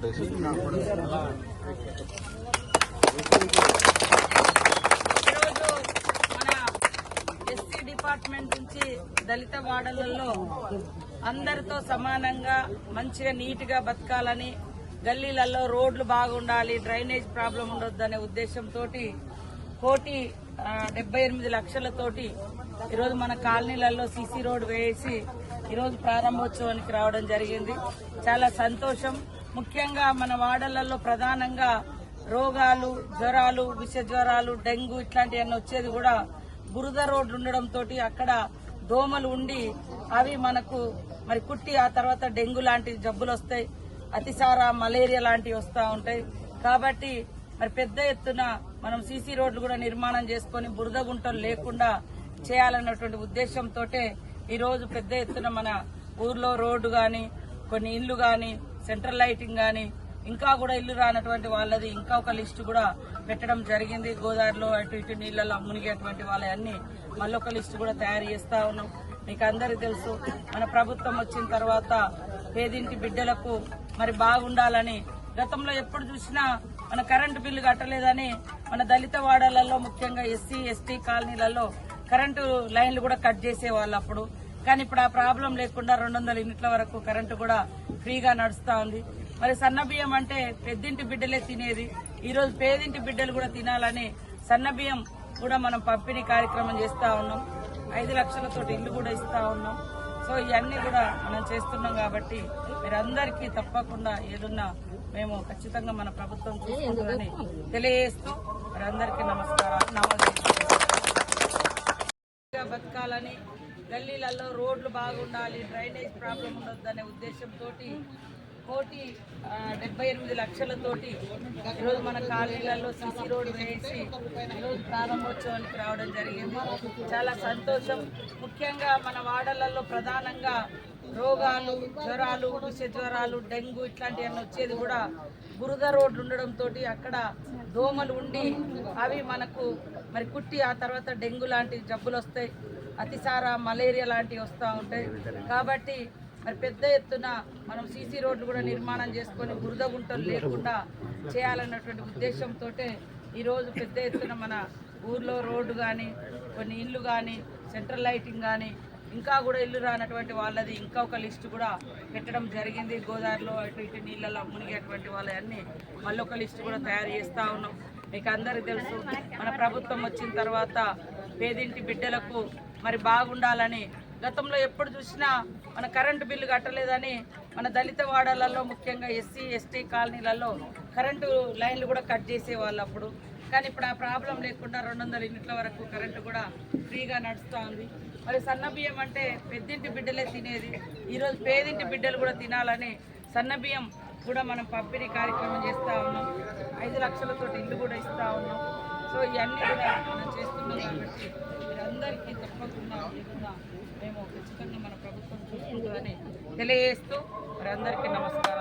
SC department నుంచి దళిత వాడలలో అందరితో సమానంగా మంచిగా నీట్గా బతకాలని, గల్లీలలో రోడ్లు బాగుండాలి, డ్రైనేజ్ ప్రాబ్లం ఉండొద్దనే ఉద్దేశంతో 1,78,00,000తోటి ఈరోజు మన కాలనీలలో సీసీ రోడ్ వేసి ఈరోజు ప్రారంభోత్సవానికి రావడం జరిగింది. చాలా సంతోషం. ముఖ్యంగా మన వాడలలో ప్రధానంగా రోగాలు, జ్వరాలు, విష జ్వరాలు, డెంగ్యూ ఇట్లాంటివన్నీ వచ్చేది కూడా బురద రోడ్లు ఉండడంతో అక్కడ దోమలు ఉండి అవి మనకు మరి కుట్టి ఆ తర్వాత డెంగ్యూ లాంటి జబ్బులు వస్తాయి, అతిసార, మలేరియా లాంటివి వస్తూ ఉంటాయి. కాబట్టి మరి పెద్ద ఎత్తున మనం సీసీ రోడ్లు కూడా నిర్మాణం చేసుకుని బురద గుంటలు లేకుండా చేయాలన్నటువంటి ఉద్దేశంతో ఈ రోజు పెద్ద ఎత్తున మన ఊర్లో రోడ్డు గాని, కొన్ని ఇళ్లు గాని, సెంట్రల్ లైటింగ్ గాని, ఇంకా కూడా ఇల్లు రానటువంటి వాళ్ళది ఇంకా ఒక లిస్టు కూడా పెట్టడం జరిగింది. గోదావరిలో అటు ఇటు నీళ్లలో మునిగేటువంటి వాళ్ళని మళ్ళొక లిస్టు కూడా తయారు చేస్తా ఉన్నాం. మీకు అందరికీ తెలుసు, మన ప్రభుత్వం వచ్చిన తర్వాత పేదింటి బిడ్డలకు మరి బాగుండాలని గతంలో ఎప్పుడు చూసినా మన కరెంటు బిల్లు కట్టలేదని మన దళిత వాడలలో ముఖ్యంగా ఎస్సీ ఎస్టీ కాలనీలలో కరెంటు లైన్లు కూడా కట్ చేసేవాళ్ళు అప్పుడు. కానీ ఇప్పుడు ఆ ప్రాబ్లం లేకుండా 200 యూనిట్ల వరకు కరెంటు కూడా ఫ్రీగా నడుస్తా ఉంది. మరి సన్నబియ్యం అంటే పెద్దింటి బిడ్డలే తినేది, ఈ రోజు పేదింటి బిడ్డలు కూడా తినాలని సన్నబియ్యం కూడా మనం పంపిణీ కార్యక్రమం చేస్తా ఉన్నాం. 5 లక్షలతో ఇల్లు కూడా ఇస్తా ఉన్నాం. సో ఇవన్నీ కూడా మనం చేస్తున్నాం కాబట్టి మీరందరికీ తప్పకుండా ఏదున్నా మేము ఖచ్చితంగా మన ప్రభుత్వం చూసుకుంటుందని తెలియజేస్తూ మీరందరికీ నమస్కారాలు. బతకాలని, గల్లీలలో రోడ్లు బాగుండాలి, డ్రైనేజ్ ప్రాబ్లం ఉండొద్దనే ఉద్దేశంతో 1,78,00,000తోటి ఈరోజు మన కాలనీలలో సీసీ రోడ్డు వేసి ఈరోజు ప్రారంభోత్సవానికి రావడం జరిగింది. చాలా సంతోషం. ముఖ్యంగా మన వాడలలో ప్రధానంగా రోగాలు, జ్వరాలు, విష జ్వరాలు, డెంగ్యూ ఇట్లాంటివన్నీ వచ్చేది కూడా బురద రోడ్లు ఉండడంతో అక్కడ దోమలు ఉండి అవి మనకు మరి కుట్టి ఆ తర్వాత డెంగ్యూ లాంటి జబ్బులు వస్తాయి, అతిసార, మలేరియా లాంటివి వస్తూ ఉంటాయి. కాబట్టి మరి పెద్ద ఎత్తున మనం సీసీ రోడ్లు కూడా నిర్మాణం చేసుకొని బురద గుంటలు లేకుండా చేయాలన్నటువంటి ఉద్దేశంతో ఈరోజు పెద్ద ఎత్తున మన ఊర్లో రోడ్డు కానీ, కొన్ని ఇళ్ళు కానీ, సెంట్రల్ లైటింగ్ కానీ, ఇంకా కూడా ఇల్లు రానటువంటి వాళ్ళది ఇంకా ఒక లిస్టు కూడా పెట్టడం జరిగింది. గోదావరిలో అటు ఇటు నీళ్ళలో మునిగేటువంటి వాళ్ళని మళ్ళొక లిస్టు కూడా తయారు చేస్తూ ఉన్నాం. మీకు అందరికీ తెలుసు, మన ప్రభుత్వం వచ్చిన తర్వాత పేదింటి బిడ్డలకు మరి బాగుండాలని గతంలో ఎప్పుడు చూసినా మన కరెంటు బిల్లు కట్టలేదని మన దళిత వాడలలో ముఖ్యంగా ఎస్సీ ఎస్టీ కాలనీలలో కరెంటు లైన్లు కూడా కట్ చేసేవాళ్ళు అప్పుడు. కానీ ఇప్పుడు ఆ ప్రాబ్లం లేకుండా 200 యూనిట్ల వరకు కరెంటు కూడా ఫ్రీగా నడుస్తూ ఉంది. మరి సన్నబియ్యం అంటే పెద్దింటి బిడ్డలే తినేది, ఈరోజు పేదింటి బిడ్డలు కూడా తినాలని సన్నబియ్యం కూడా మనం పంపిణీ కార్యక్రమం చేస్తూ ఉన్నాం. 5 లక్షలతో ఇల్లు కూడా ఇస్తూ ఉన్నాం. సో ఇవన్నీ కూడా మనం చేస్తున్నాం కాబట్టి మీరందరికీ తప్పకుండా మేము ఖచ్చితంగా మన ప్రభుత్వం చూసుకుంటుందని తెలియజేస్తూ మరి అందరికీ నమస్కారం.